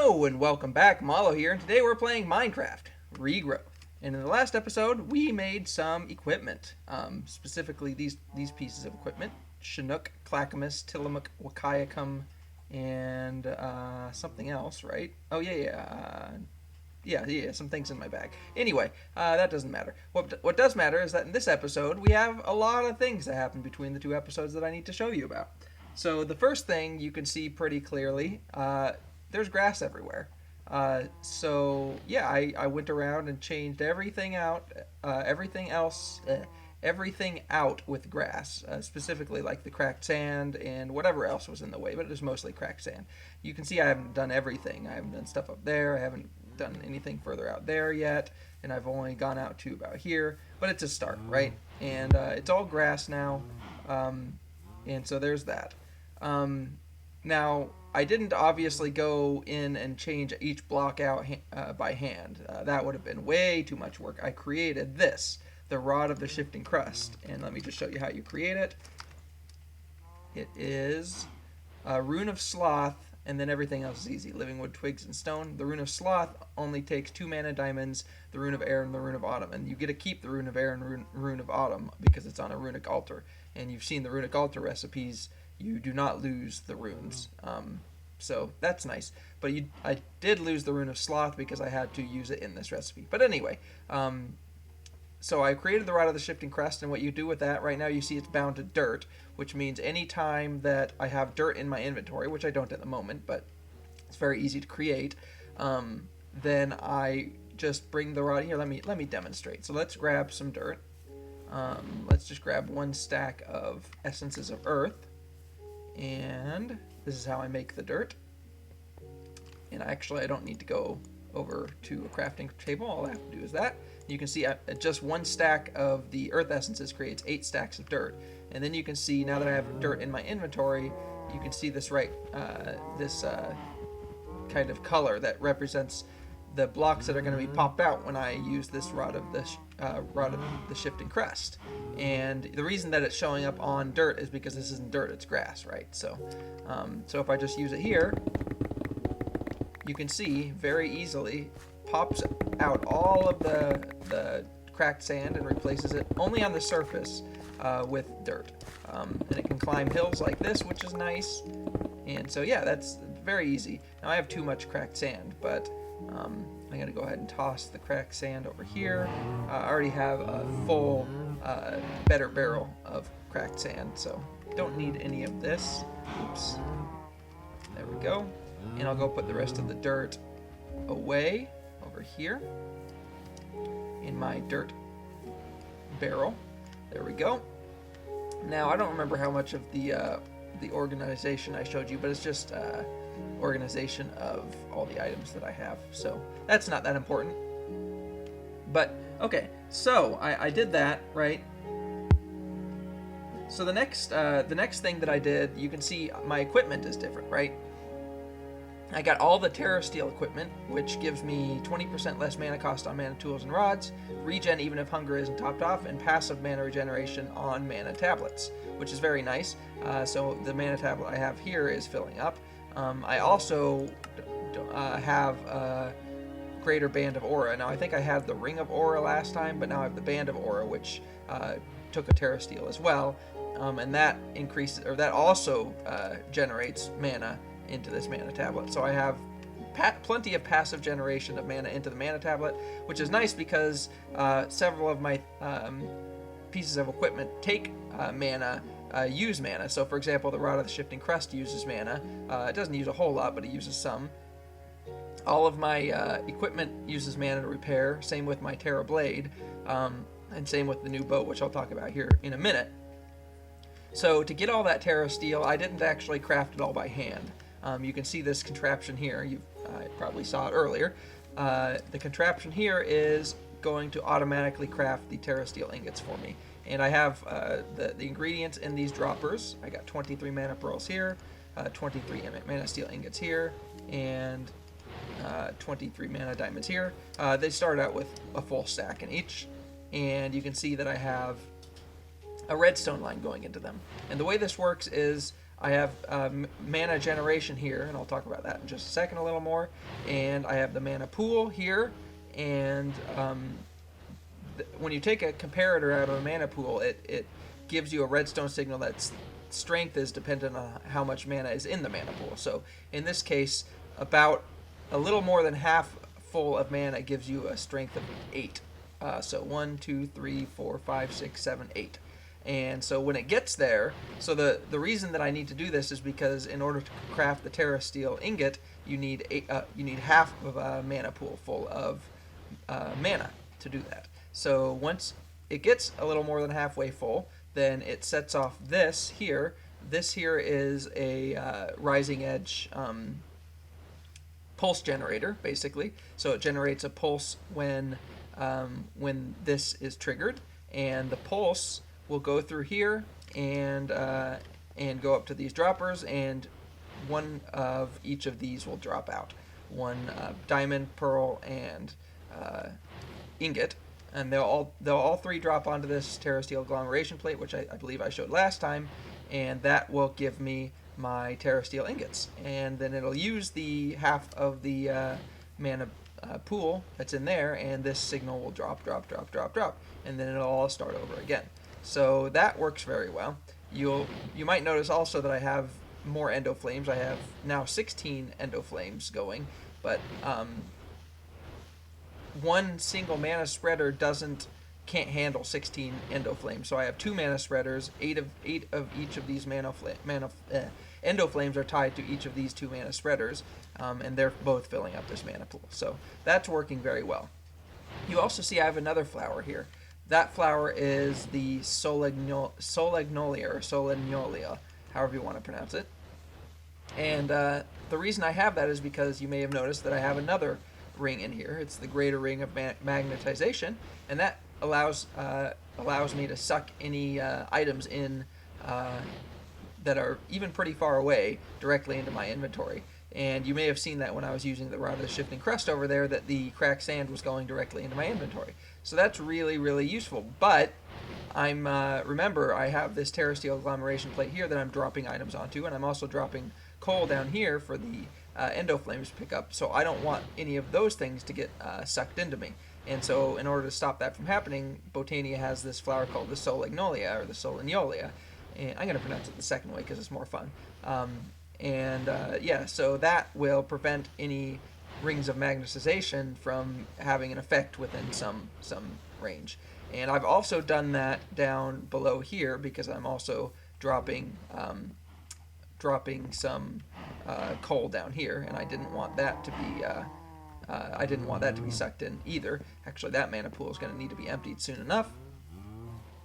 Hello and welcome back, Malo here, and today we're playing Minecraft Regrowth. And in the last episode, we made some equipment, specifically these pieces of equipment: Chinook, Clackamus, Tillamook, Wakayakum, and something else, right? Oh yeah, some things in my bag. Anyway, that doesn't matter. What does matter is that in this episode, we have a lot of things that happen between the two episodes that I need to show you about. So the first thing you can see pretty clearly, there's grass everywhere. So yeah, I went around and changed everything out, everything out with grass, specifically like the cracked sand and whatever else was in the way, but it was mostly cracked sand. You can see I haven't done everything. I haven't done stuff up there. I haven't done anything further out there yet, and I've only gone out to about here, but it's a start, right? And it's all grass now, and so there's that. Now, I didn't obviously go in and change each block out by hand. That would have been way too much work. I created this, the Rod of the Shifting Crust, and let me just show you how you create it. It is a Rune of Sloth, and then everything else is easy. Living wood, twigs, and stone. The Rune of Sloth only takes 2 mana diamonds, the Rune of Air, and the Rune of Autumn. And you get to keep the Rune of Air and Rune of Autumn because it's on a runic altar. And you've seen the runic altar recipes. You do not lose the runes. So that's nice. But I did lose the Rune of Sloth because I had to use it in this recipe. But anyway, so I created the Rod of the Shifting Crest, and what you do with that, right now you see it's bound to dirt, which means any time that I have dirt in my inventory, which I don't at the moment, but it's very easy to create, then I just bring the rod here. Let me demonstrate. So let's grab some dirt. Let's just grab 1 stack of Essences of Earth, and this is how I make the dirt. And actually, I don't need to go over to a crafting table. All I have to do is that. You can see just 1 stack of the earth essences creates 8 stacks of dirt. And then you can see, now that I have dirt in my inventory, you can see this kind of color that represents the blocks that are going to be popped out when I use this Rod of the Shifting Crest. And the reason that it's showing up on dirt is because this isn't dirt, it's grass, right? So if I just use it here, you can see very easily pops out all of the cracked sand and replaces it only on the surface with dirt. And it can climb hills like this, which is nice. And so yeah, that's very easy. Now I have too much cracked sand, but I'm going to go ahead and toss the cracked sand over here. I already have a full better barrel of cracked sand, so don't need any of this. Oops. There we go. And I'll go put the rest of the dirt away over here in my dirt barrel. There we go. Now, I don't remember how much of the organization I showed you, but it's just organization of all the items that I have, so that's not that important. But okay, so I did that, right? So the next thing that I did, you can see my equipment is different, right? I got all the Terra Steel equipment, which gives me 20% less mana cost on mana tools and rods, regen even if hunger isn't topped off, and passive mana regeneration on mana tablets, which is very nice. So the mana tablet I have here is filling up. I also have a greater Band of Aura. Now I think I had the Ring of Aura last time, but now I have the Band of Aura, which took a Terra Steel as well, and that increases, or that also generates mana into this mana tablet. So I have plenty of passive generation of mana into the mana tablet, which is nice because several of my pieces of equipment take mana, use mana. So for example, the Rod of the Shifting Crest uses mana. It doesn't use a whole lot, but it uses some. All of my equipment uses mana to repair, same with my Terra Blade, and same with the new boat, which I'll talk about here in a minute. So to get all that Terra Steel, I didn't actually craft it all by hand. You can see this contraption here. You probably saw it earlier. The contraption here is going to automatically craft the Terra Steel ingots for me. And I have the ingredients in these droppers. I got 23 mana pearls here, 23 mana steel ingots here, and 23 mana diamonds here. They start out with a full stack in each. And you can see that I have a redstone line going into them. And the way this works is I have mana generation here, and I'll talk about that in just a second a little more. And I have the mana pool here, and when you take a comparator out of a mana pool, it gives you a redstone signal that's strength is dependent on how much mana is in the mana pool. So in this case, about a little more than half full of mana gives you a strength of 8. So 1, 2, 3, 4, 5, 6, 7, 8. And so when it gets there, so the reason that I need to do this is because in order to craft the Terra Steel ingot, you need half of a mana pool full of mana to do that. So once it gets a little more than halfway full, then it sets off this here. This here is a rising edge pulse generator, basically. So it generates a pulse when this is triggered, and the pulse will go through here and go up to these droppers, and one of each of these will drop out. One diamond, pearl, and ingot, and they'll all three drop onto this Terra Steel agglomeration plate, which I believe I showed last time, and that will give me my Terra Steel ingots. And then it'll use the half of the mana pool that's in there, and this signal will drop, and then it'll all start over again. So that works very well. You might notice also that I have more endo flames. I have now 16 endo flames going, but one single mana spreader can't handle 16 endo flames. So I have 2 mana spreaders. 8 of each of these endo flames are tied to each of these 2 mana spreaders, and they're both filling up this mana pool. So that's working very well. You also see I have another flower here. That flower is the Solagnolia, or Solagnolia, however you want to pronounce it. And the reason I have that is because you may have noticed that I have another ring in here. It's the greater ring of magnetization, and that allows me to suck any items in that are even pretty far away directly into my inventory. And you may have seen that when I was using the Rod of the Shifting Crust over there, that the cracked sand was going directly into my inventory. So that's really, really useful. But remember, I have this Terra Steel agglomeration plate here that I'm dropping items onto, and I'm also dropping coal down here for the endo flames to pick up. So I don't want any of those things to get sucked into me. And so in order to stop that from happening, Botania has this flower called the Solagnolia, or the Solagnolia. And I'm going to pronounce it the second way because it's more fun. So that will prevent any rings of magnetization from having an effect within some range. And I've also done that down below here because I'm also dropping some coal down here, and I didn't want that to be sucked in either. Actually, that mana pool is going to need to be emptied soon enough.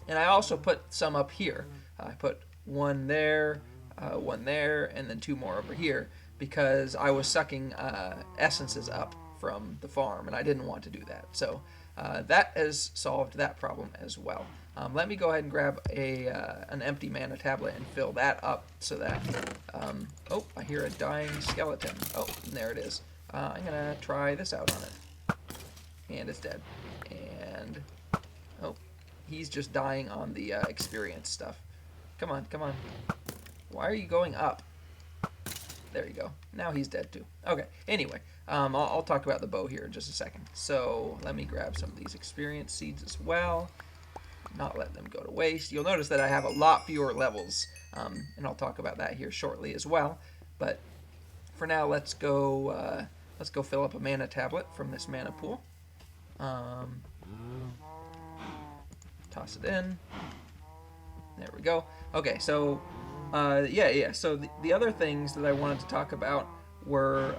And I also put some up here. I put one there, and then 2 more over here because I was sucking essences up from the farm, and I didn't want to do that. So that has solved that problem as well. Let me go ahead and grab an empty mana tablet and fill that up so that... I hear a dying skeleton. Oh, and there it is. I'm going to try this out on it. And it's dead. And... he's just dying on the experience stuff. Come on. Why are you going up? There you go. Now he's dead too. Okay, anyway, I'll talk about the bow here in just a second. So let me grab some of these experience seeds as well. Not let them go to waste. You'll notice that I have a lot fewer levels, and I'll talk about that here shortly as well. But for now, let's go fill up a mana tablet from this mana pool. Toss it in. There we go. Okay, so So the other things that I wanted to talk about were,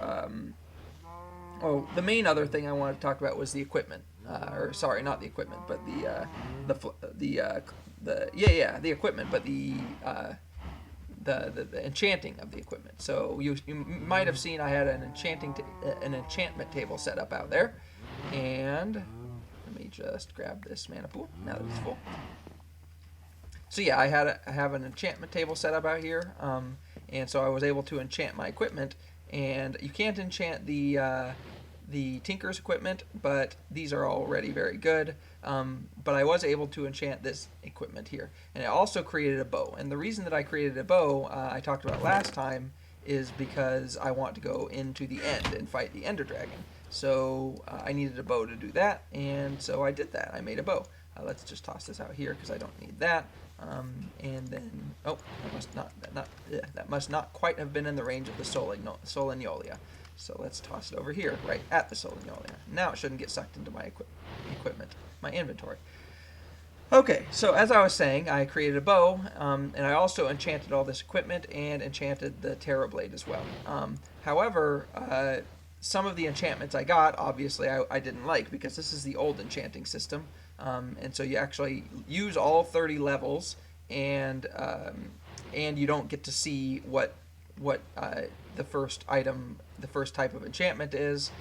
the main other thing I wanted to talk about was the equipment. Sorry, not the equipment, but the equipment, but the enchanting of the equipment. So you might have seen I had an enchantment table set up out there, and let me just grab this mana pool now that it's full. So yeah, I have an enchantment table set up out here, and so I was able to enchant my equipment. And you can't enchant the the Tinker's equipment, but these are already very good. But I was able to enchant this equipment here. And I also created a bow. And the reason that I created a bow, I talked about last time, is because I want to go into the end and fight the Ender Dragon. So I needed a bow to do that, and so I did that. I made a bow. Let's just toss this out here because I don't need that. And then, oh, that must not quite have been in the range of the Solagnolia. So let's toss it over here, right at the Solagnolia. Now it shouldn't get sucked into my equipment, my inventory. Okay, so as I was saying, I created a bow, and I also enchanted all this equipment and enchanted the Terror Blade as well. However, some of the enchantments I got, obviously, I didn't like because this is the old enchanting system, and so you actually use all 30 levels, and you don't get to see what the first item, the first type of enchantment is.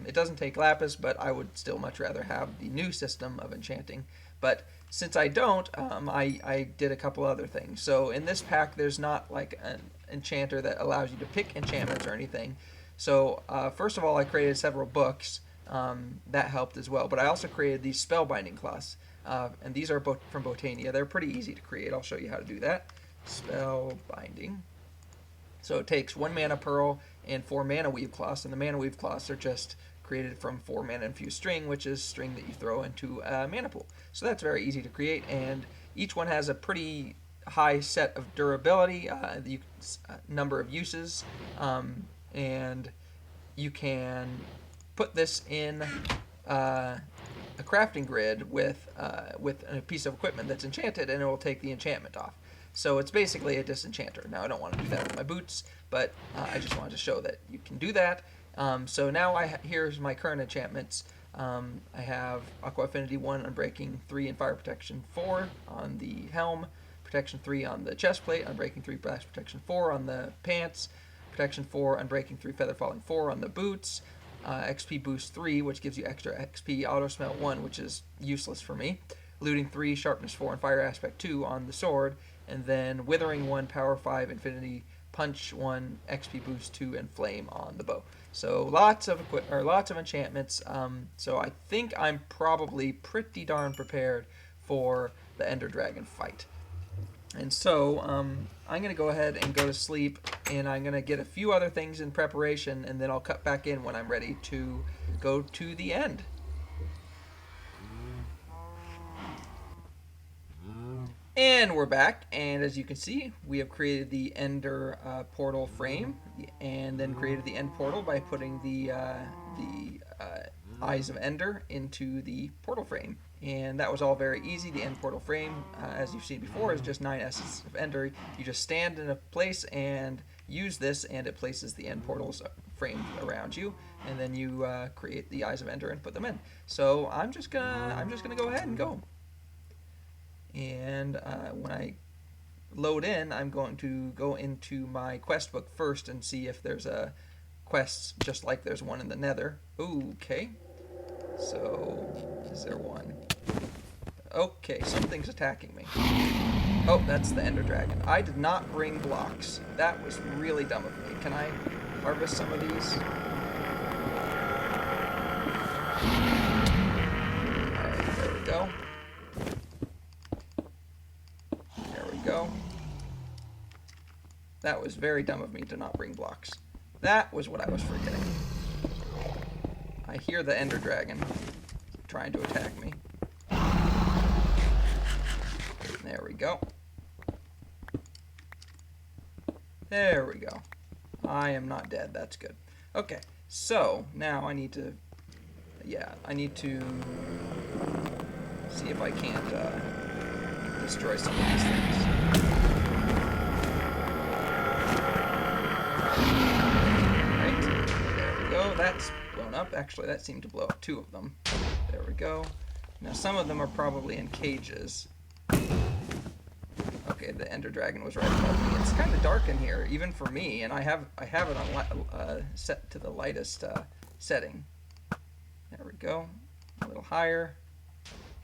It doesn't take lapis, but I would still much rather have the new system of enchanting. But since I don't, I did a couple other things. So in this pack, there's not like an enchanter that allows you to pick enchantments or anything. So first of all, I created several books. That helped as well. But I also created these spellbinding cloths. And these are from Botania. They're pretty easy to create. I'll show you how to do that. Spellbinding. So it takes 1 mana pearl and 4 mana weave cloths. And the mana weave cloths are just created from 4 mana infused string, which is string that you throw into a mana pool. So that's very easy to create, and each one has a pretty high set of durability, number of uses, and you can put this in a crafting grid with a piece of equipment that's enchanted, and it will take the enchantment off. So it's basically a disenchanter. Now I don't want to do that with my boots, but I just wanted to show that you can do that. So now here's my current enchantments. I have Aqua Affinity 1, Unbreaking 3, and Fire Protection 4 on the helm, Protection 3 on the chest plate, Unbreaking 3, Blast Protection 4 on the pants, Protection 4, Unbreaking 3, Feather Falling 4 on the boots, XP Boost 3, which gives you extra XP, Auto Smelt 1, which is useless for me, Looting 3, Sharpness 4, and Fire Aspect 2 on the sword, and then Withering 1, Power 5, Infinity Punch 1, XP Boost 2, and Flame on the bow. So lots of enchantments. So I think I'm probably pretty darn prepared for the Ender Dragon fight. And so I'm going to go ahead and go to sleep, and I'm going to get a few other things in preparation, and then I'll cut back in when I'm ready to go to the end. And we're back, and as you can see, we have created the Ender portal frame, and then created the end portal by putting the Eyes of Ender into the portal frame. And that was all very easy. The end portal frame, as you've seen before, is just 9 Essences of Ender. You just stand in a place and use this, and it places the end portals framed around you, and then you create the Eyes of Ender and put them in. So I'm just gonna go ahead and go. And when I load in, I'm going to go into my quest book first and see if there's a quest just like there's one in the Nether. Okay. So, is there one? Okay, something's attacking me. Oh, that's the Ender Dragon. I did not bring blocks. That was really dumb of me. Can I harvest some of these? Alright, there we go. Go. That was very dumb of me to not bring blocks. That was what I was forgetting. I hear the Ender Dragon trying to attack me. There we go. There we go. I am not dead. That's good. Okay, so now I need to see if I can't destroy some of these things. Right, there we go. That's blown up. Actually, that seemed to blow up 2 of them. There we go. Now some of them are probably in cages. Okay, the Ender Dragon was right above me. It's kind of dark in here, even for me, and I have it on set to the lightest setting. There we go. A little higher.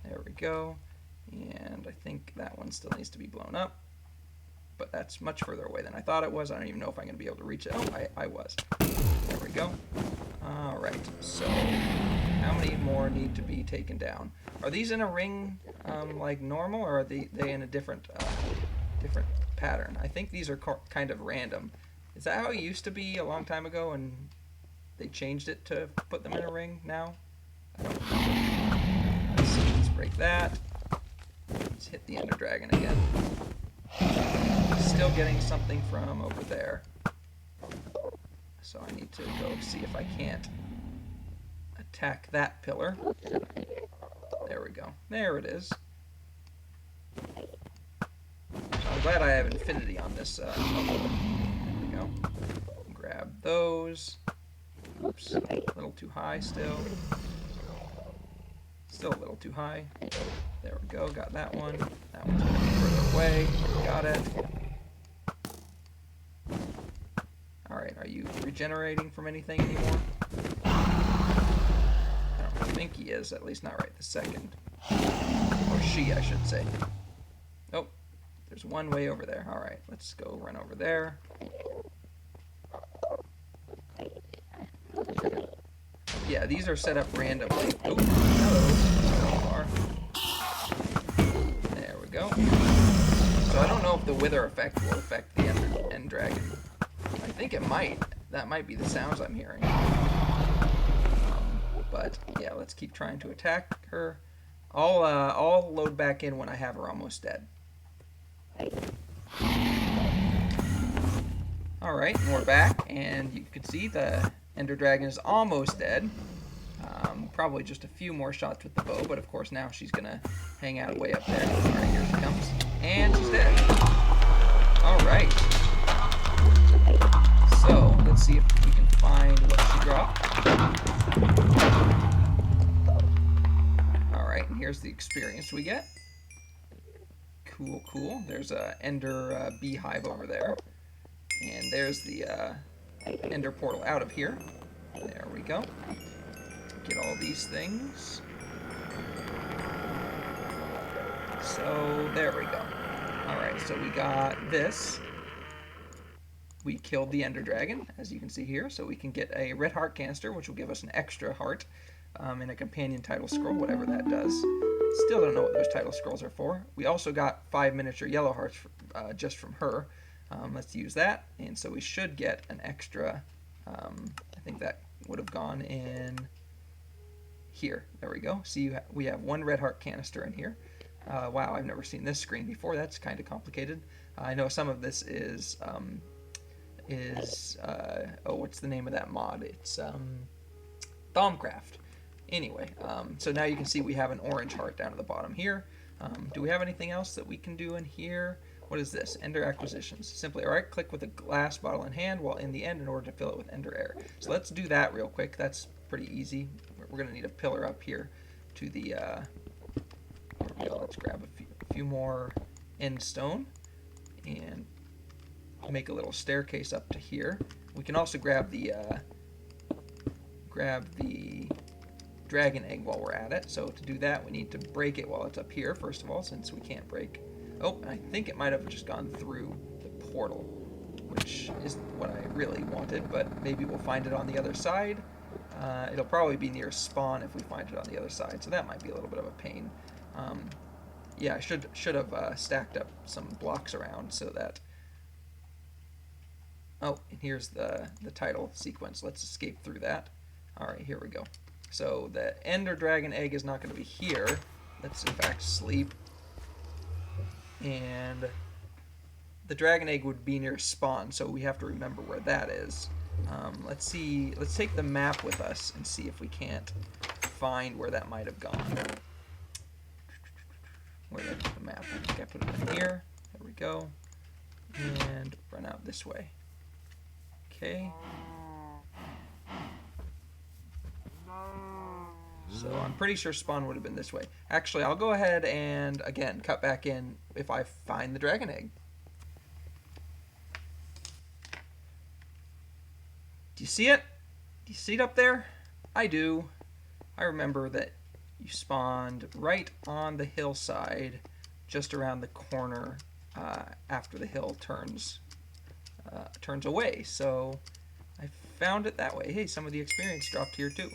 There we go. And I think that one still needs to be blown up. But that's much further away than I thought it was. I don't even know if I'm going to be able to reach it. Oh, I was. There we go. Alright, so how many more need to be taken down? Are these in a ring like normal, or are they in a different pattern? I think these are kind of random. Is that how it used to be a long time ago and they changed it to put them in a ring now? I don't remember. Let's see, let's break that. Let's hit the Ender Dragon again. Still getting something from over there. So I need to go see if I can't attack that pillar. There we go. There it is. I'm glad I have infinity on this. There we go. Grab those. Oops, a little too high still. Still a little too high. There we go, got that one. That one's going to be further away. Got it. Alright, are you regenerating from anything anymore? I don't think he is, at least not right this second. Or she, I should say. Oh, there's one way over there. Alright, let's go run over there. Yeah, these are set up randomly. Oh, hello. There we go. So I don't know if the wither effect will affect the end dragon. I think it might. That might be the sounds I'm hearing. But yeah, let's keep trying to attack her. I'll load back in when I have her almost dead. Alright, and we're back, and you can see the Ender Dragon is almost dead. Probably just a few more shots with the bow, but of course now she's gonna hang out way up there. Alright, here she comes. And she's dead. Alright. So, let's see if we can find what she dropped. Alright, and here's the experience we get. Cool, cool. There's a Ender beehive over there. And there's the Ender portal out of here. There we go. Get all these things. So, there we go. Alright, so we got this. We killed the Ender Dragon, as you can see here, so we can get a red heart canister, which will give us an extra heart, and a companion title scroll, whatever that does. Still don't know what those title scrolls are for. We also got 5 miniature yellow hearts just from her. Let's use that, and so we should get an extra, I think that would have gone in here. There we go. See, we have 1 red heart canister in here. Wow, I've never seen this screen before. That's kind of complicated. I know some of this is oh, what's the name of that mod? It's Thaumcraft. Anyway, so now you can see we have an orange heart down at the bottom here. Do we have anything else that we can do in here? What is this? Ender acquisitions. Simply right-click with a glass bottle in hand while in the end in order to fill it with Ender air. So let's do that real quick. That's pretty easy. We're going to need a pillar up here to the, there we go. Let's grab a few more end stone and make a little staircase up to here. We can also grab the dragon egg while we're at it. So to do that, we need to break it while it's up here, first of all, since we can't break. Oh, I think it might have just gone through the portal, which is what I really wanted, but maybe we'll find it on the other side. It'll probably be near spawn if we find it on the other side, so that might be a little bit of a pain. Yeah, I should have stacked up some blocks around so that... Oh, and here's the title sequence. Let's escape through that. Alright, here we go. So the Ender Dragon egg is not going to be here. Let's in fact sleep. And the dragon egg would be near spawn, so we have to remember where that is. Let's see. Let's take the map with us and see if we can't find where that might have gone. Where did I put the map? I think I put it in here. There we go. And run out this way. Okay. So I'm pretty sure spawn would have been this way. Actually, I'll go ahead and, again, cut back in if I find the dragon egg. Do you see it? Do you see it up there? I do. I remember that you spawned right on the hillside, just around the corner after the hill turns away. So I found it that way. Hey, some of the experience dropped here too.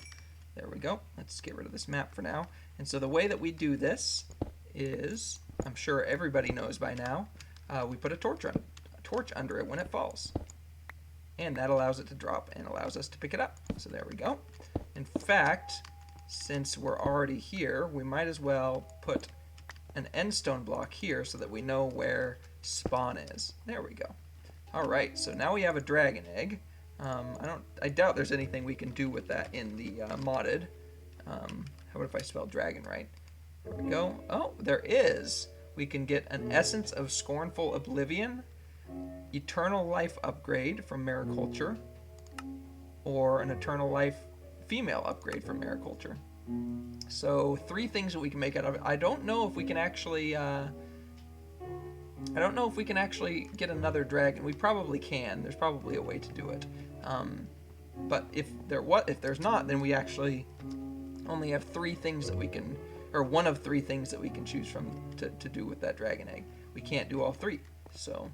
There we go. Let's get rid of this map for now. And so the way that we do this is, I'm sure everybody knows by now, we put a torch under it when it falls. And that allows it to drop and allows us to pick it up. So there we go. In fact, since we're already here, we might as well put an endstone block here so that we know where spawn is. There we go. Alright, so now we have a dragon egg. I doubt there's anything we can do with that in the modded. How about if I spell dragon right? There we go. Oh, there is. We can get an Essence of Scornful Oblivion, Eternal Life upgrade from Mariculture, or an Eternal Life female upgrade from Mariculture. So 3 things that we can make out of it. I don't know if we can actually get another dragon. We probably can. There's probably a way to do it. But if there's not, then we actually only have 3 things that we can, or one of 3 things that we can choose from to do with that dragon egg. We can't do all 3. So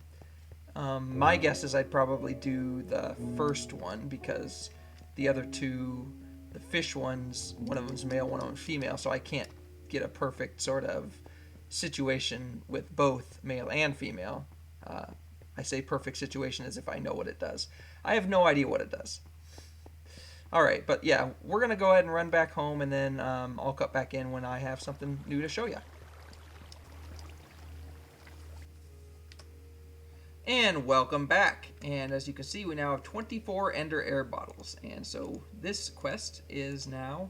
my guess is I'd probably do the first one, because the other 2, the fish ones, one of them's male, one of them's female, so I can't get a perfect sort of situation with both male and female. I say perfect situation as if I know what it does. I have no idea what it does. Alright, but yeah, we're going to go ahead and run back home, and then I'll cut back in when I have something new to show you. And welcome back. And as you can see, we now have 24 Ender Air bottles. And so this quest is now,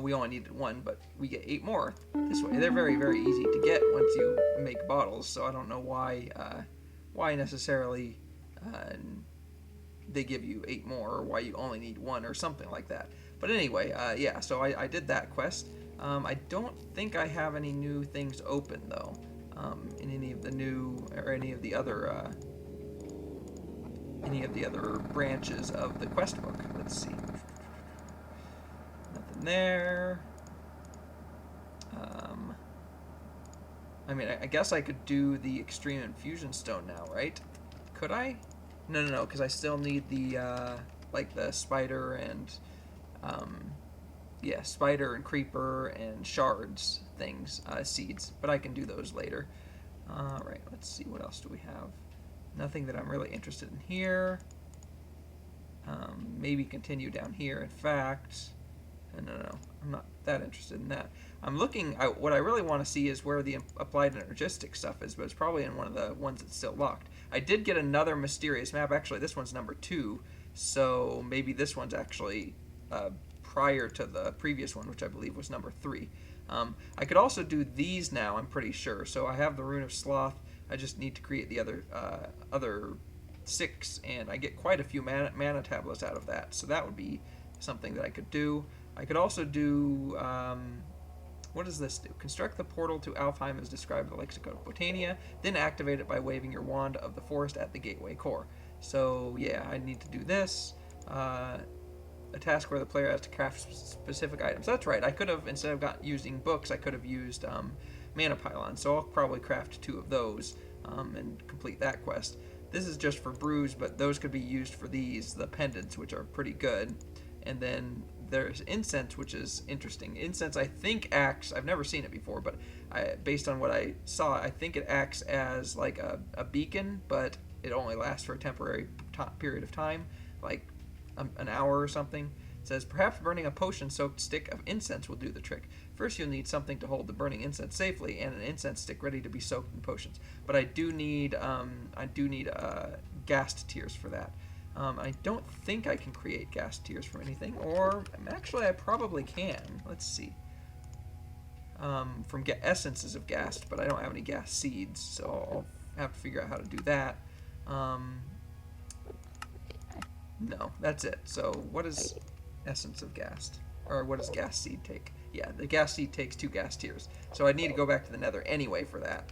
we only needed 1, but we get 8 more this way. They're very, very easy to get once you make bottles, so I don't know why necessarily they give you 8 more, or why you only need 1 or something like that. But anyway, yeah, so I did that quest. I don't think I have any new things open though, in any of the new, or any of the other branches of the quest book. Let's see. Nothing there. I mean, I guess I could do the Extreme Infusion Stone now, right? Could I? No, because I still need the, like the spider and, yeah, spider and creeper and shards things, seeds. But I can do those later. Alright, let's see, what else do we have? Nothing that I'm really interested in here. Maybe continue down here. In fact, no, I'm not that interested in that. I'm looking, what I really want to see is where the applied energistic stuff is, but it's probably in one of the ones that's still locked. I did get another mysterious map. Actually, this one's number 2, so maybe this one's actually prior to the previous one, which I believe was number 3. I could also do these now, I'm pretty sure. So I have the Rune of Sloth. I just need to create the other 6, and I get quite a few mana tablets out of that. So that would be something that I could do. I could also do, what does this do? Construct the portal to Alfheim as described in the Lexicon of Botania, then activate it by waving your wand of the forest at the gateway core. So yeah, I need to do this. A task where the player has to craft specific items. That's right, I could have, instead of using books, I could have used mana pylons. So I'll probably craft 2 of those and complete that quest. This is just for brews, but those could be used for these, the pendants, which are pretty good. And then there's incense, which is interesting. Incense, I think, acts, I've never seen it before, but based on what I saw, I think it acts as like a beacon, but it only lasts for a temporary period of time, like an hour or something. It says, perhaps burning a potion-soaked stick of incense will do the trick. First, you'll need something to hold the burning incense safely, and an incense stick ready to be soaked in potions. But I do need ghast tears for that. I don't think I can create ghast tears from anything, or actually I probably can. Let's see. From essences of ghast, but I don't have any ghast seeds, so I'll have to figure out how to do that. No, that's it. So what is essence of ghast? Or what does ghast seed take? Yeah, the ghast seed takes 2 ghast tears. So I need to go back to the nether anyway for that.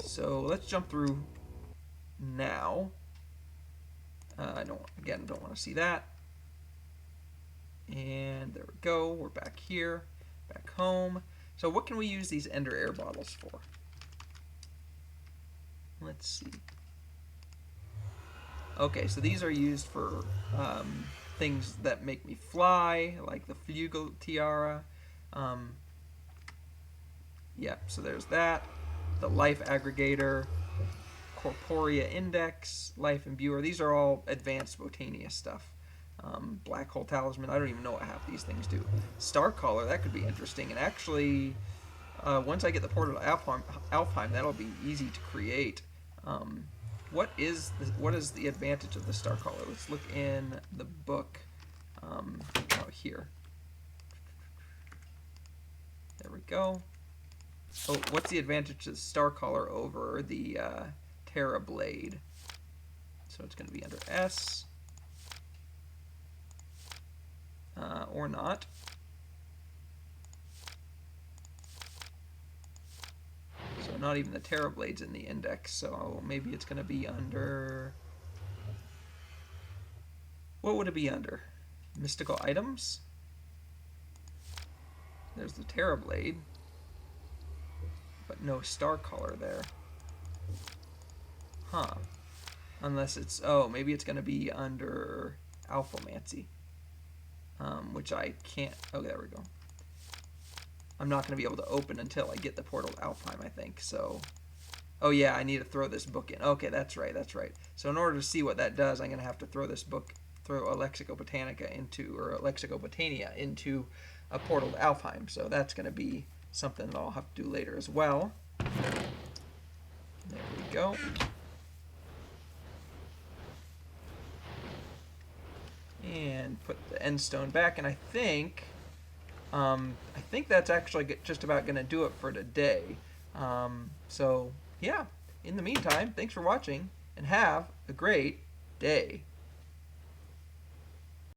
So let's jump through now. I don't want to see that. And there we go. We're back here, back home. So what can we use these Ender Air bottles for? Let's see. Okay, so these are used for things that make me fly, like the Fugal Tiara. Um, yeah, so there's that. The Life Aggregator, Corporea Index, Life Imbuer. These are all advanced Botania stuff. Black Hole Talisman. I don't even know what half these things do. Star Caller. That could be interesting. And actually, once I get the Portal to Alfheim, that'll be easy to create. What is the advantage of the Star Caller? Let's look in the book. Here. There we go. Oh, what's the advantage of the Star Caller over the Terra Blade? So it's going to be under S. Or not. So not even the Terra Blade's in the index, so maybe it's going to be under... What would it be under? Mystical items? There's the Terra Blade, but no Star Caller there. Huh. Unless it's... Oh, maybe it's going to be under Alphamancy. Which I can't... Oh, there we go. I'm not going to be able to open until I get the Portal to Alfheim, I think, so... Oh, yeah, I need to throw this book in. Okay, that's right. So in order to see what that does, I'm going to have to throw this book, throw a Lexicobotanica into, or a Lexicobotania into a Portal to Alfheim. So that's going to be something that I'll have to do later as well. There we go. And put the end stone back, and I think that's actually just about going to do it for today. So, yeah, in the meantime, thanks for watching, and have a great day.